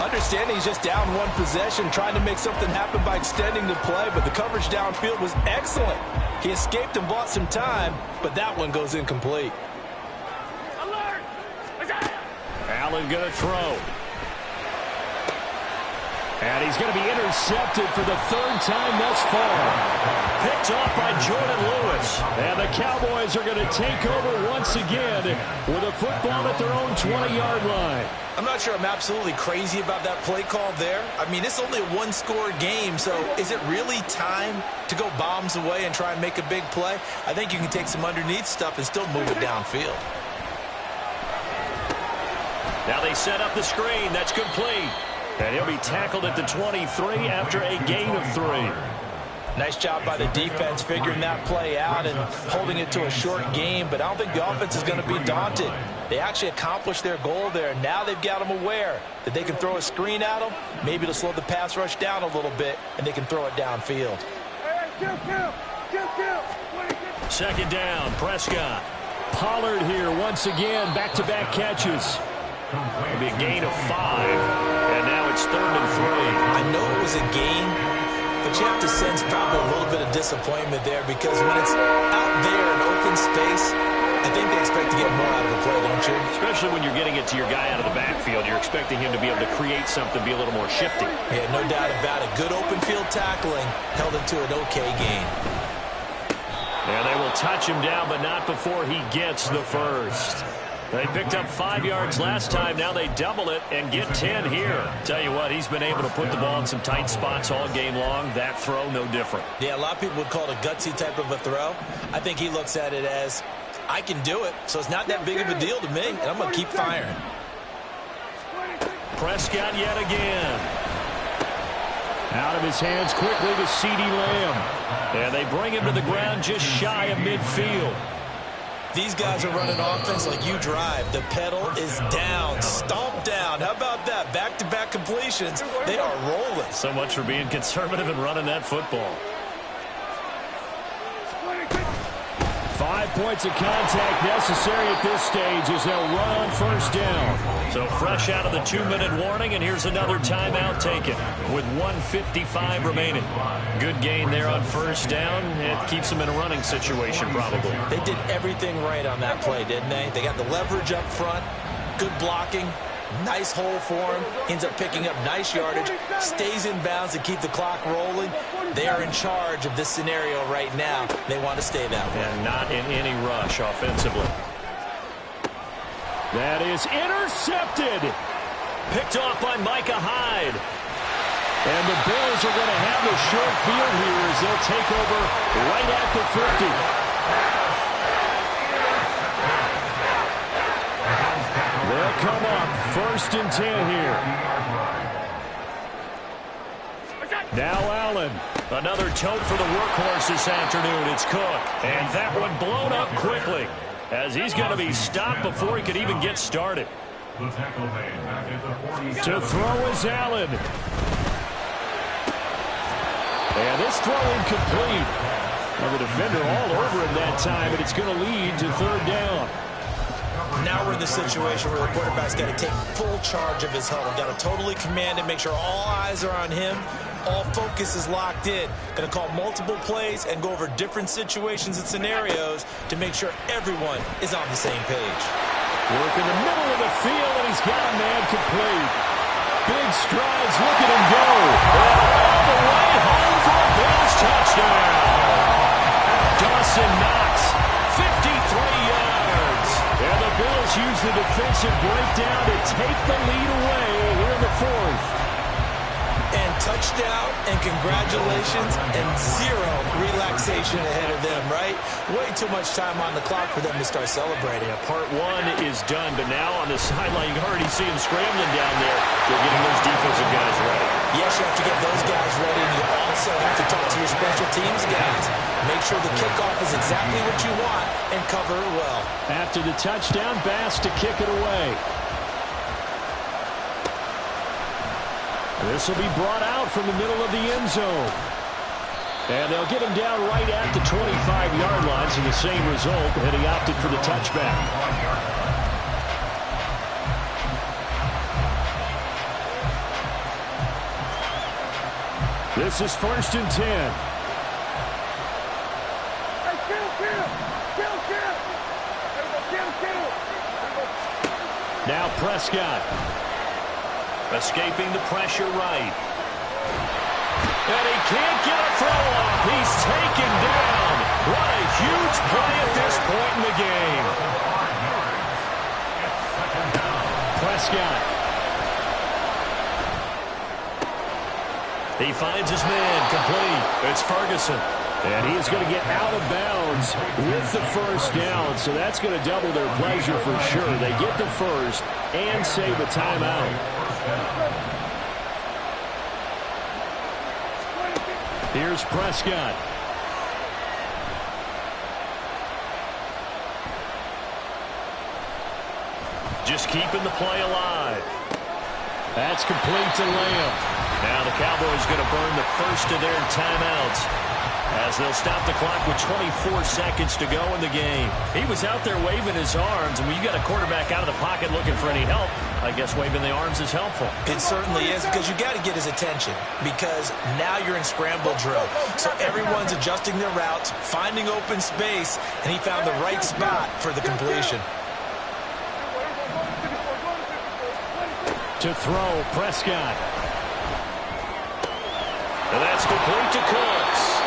Understanding he's just down 1 possession, trying to make something happen by extending the play, but the coverage downfield was excellent. He escaped and bought some time, but that one goes incomplete. Allen going to throw. And he's going to be intercepted for the 3rd time thus far. Picked off by Jordan Lewis. And the Cowboys are going to take over once again with a football at their own 20-yard line. I'm not sure I'm absolutely crazy about that play call there. I mean, it's only a 1-score game, so is it really time to go bombs away and try and make a big play? I think you can take some underneath stuff and still move it downfield. Now they set up the screen. That's complete. And he'll be tackled at the 23 after a gain of 3. Nice job by the defense figuring that play out and holding it to a short game, but I don't think the offense is going to be daunted. They actually accomplished their goal there. Now they've got them aware that they can throw a screen at them. Maybe to slow the pass rush down a little bit, and they can throw it downfield. 2nd down, Prescott. Pollard here once again, back-to-back catches. It'll be a gain of 5, and now it's 3rd and 3. I know it was a gain, but you have to sense probably a little bit of disappointment there because when it's out there in open space, I think they expect to get more out of the play, don't you? Especially when you're getting it to your guy out of the backfield. You're expecting him to be able to create something, be a little more shifty. Yeah, no doubt about it. Good open field tackling held him to an okay gain. And they will touch him down, but not before he gets the first. They picked up 5 yards last time. Now they double it and get 10 here. Tell you what, he's been able to put the ball in some tight spots all game long. That throw, no different. Yeah, a lot of people would call it a gutsy type of a throw. I think he looks at it as, I can do it, so it's not that big of a deal to me, and I'm going to keep firing. Prescott yet again. Out of his hands quickly to CeeDee Lamb. And they bring him to the ground just shy of midfield. These guys are running offense like you drive. The pedal is down, stomp down. How about that? Back-to-back completions. They are rolling. So much for being conservative and running that football. 5 points of contact necessary at this stage as they'll run on first down. So fresh out of the 2-minute warning, and here's another timeout taken with 1:55 remaining. Good gain there on first down. It keeps them in a running situation probably. They did everything right on that play, didn't they? They got the leverage up front, good blocking, nice hole for him. Ends up picking up nice yardage, stays in bounds to keep the clock rolling. They are in charge of this scenario right now. They want to stay that way. And not in any rush offensively. That is intercepted. Picked off by Micah Hyde. And the Bills are going to have the short field here as they'll take over right at the 50. They'll come up 1st and 10 here. Now Allen. Another tote for the workhorse this afternoon. It's Cook. And that one blown up quickly as he's going to be stopped before he could even get started. To throw is Allen. And this throw incomplete. And the defender all over him that time, and it's going to lead to 3rd down. Now we're in the situation where the quarterback's got to take full charge of his huddle. Got to totally command it, make sure all eyes are on him. All focus is locked in. Going to call multiple plays and go over different situations and scenarios to make sure everyone is on the same page. Work in the middle of the field, and he's got a man complete. Big strides, look at him go. All the way home for a Bills touchdown. Dawson Knox, 53 yards. And the Bills use the defensive breakdown to take the lead away here in the 4th. And touchdown, and congratulations, and zero relaxation ahead of them, right? Way too much time on the clock for them to start celebrating. Yeah, part 1 is done, but now on the sideline, you already see him scrambling down there. They're getting those defensive guys ready. Yes, you have to get those guys ready, and you also have to talk to your special teams guys. Make sure the kickoff is exactly what you want and cover it well. After the touchdown, Bass to kick it away. This will be brought out from the middle of the end zone. And they'll get him down right at the 25-yard line, so the same result, and he opted for the touchback. This is 1st and 10. Now Prescott. Escaping the pressure right. And he can't get a throw off. He's taken down. What a huge play at this point in the game. Prescott. He finds his man complete. It's Ferguson. And he is going to get out of bounds with the 1st down. So that's going to double their pleasure for sure. They get the 1st and save a timeout. Here's Prescott. Just keeping the play alive. That's complete to Lamb. Now the Cowboys going to burn the 1st of their timeouts as they'll stop the clock with 24 seconds to go in the game. He was out there waving his arms, and when you got a quarterback out of the pocket looking for any help, I guess waving the arms is helpful. It certainly is, because you got to get his attention, because now you're in scramble drill. So everyone's adjusting their routes, finding open space, and he found the right spot for the completion. To throw, Prescott. And that's complete to Cooks.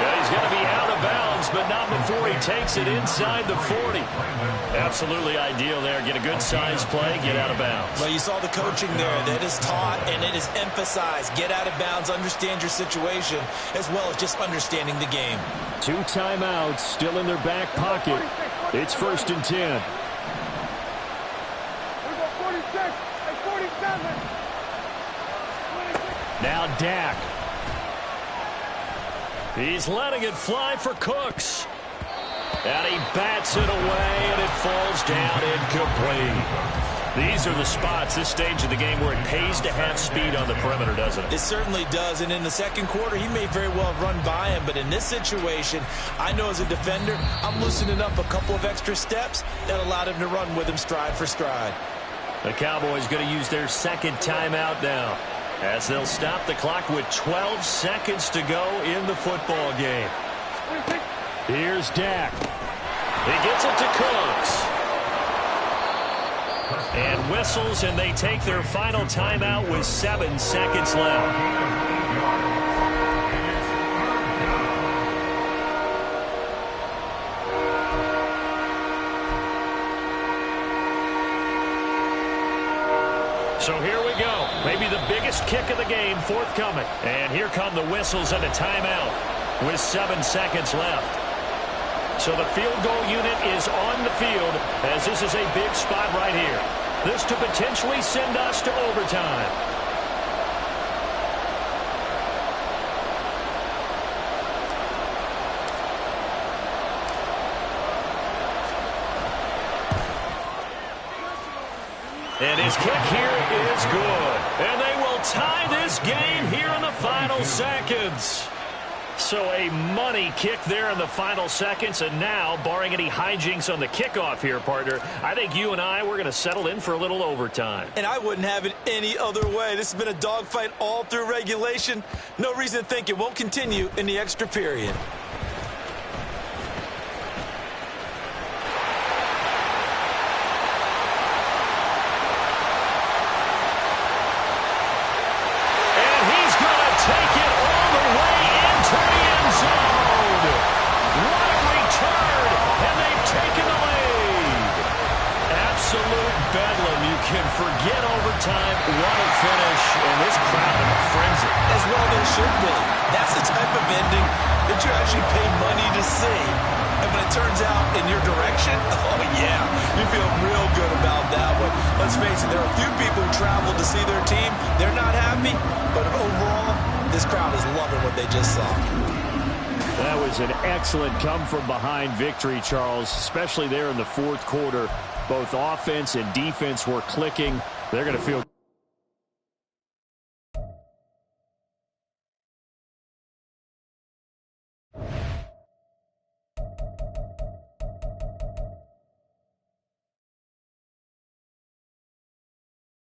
Yeah, he's going to be out of bounds, but not before he takes it inside the 40. Absolutely ideal there. Get a good size play, get out of bounds. Well, you saw the coaching there. That is taught and it is emphasized. Get out of bounds, understand your situation, as well as just understanding the game. 2 timeouts still in their back pocket. It's 1st and 10. Now Dak. He's letting it fly for Cooks. And he bats it away, and it falls down incomplete. These are the spots, this stage of the game, where it pays to have speed on the perimeter, doesn't it? It certainly does, and in the second quarter, he may very well have run by him, but in this situation, I know as a defender, I'm loosening up a couple of extra steps that allowed him to run with him stride for stride. The Cowboys going to use their 2nd timeout now, as they'll stop the clock with 12 seconds to go in the football game. Here's Dak. He gets it to Cooks. And whistles, and they take their final timeout with 7 seconds left. So here we go. Maybe the biggest kick of the game forthcoming. And here come the whistles and a timeout with 7 seconds left. So the field goal unit is on the field as this is a big spot right here. This to potentially send us to overtime. And his kick here is good. And they will tie this game here in the final seconds. So a money kick there in the final seconds, and now, barring any hijinks on the kickoff here, partner, I think you and I, we're going to settle in for a little overtime. And I wouldn't have it any other way. This has been a dogfight all through regulation. No reason to think it won't continue in the extra period. Forget overtime, what a finish, and this crowd in a frenzy. As well they should be. That's the type of ending that you actually pay money to see. And when it turns out in your direction, oh yeah, you feel real good about that one. Let's face it, there are a few people who travel to see their team. They're not happy, but overall, this crowd is loving what they just saw. That was an excellent come-from-behind victory, Charles, especially there in the 4th quarter. Both offense and defense were clicking. They're going to feel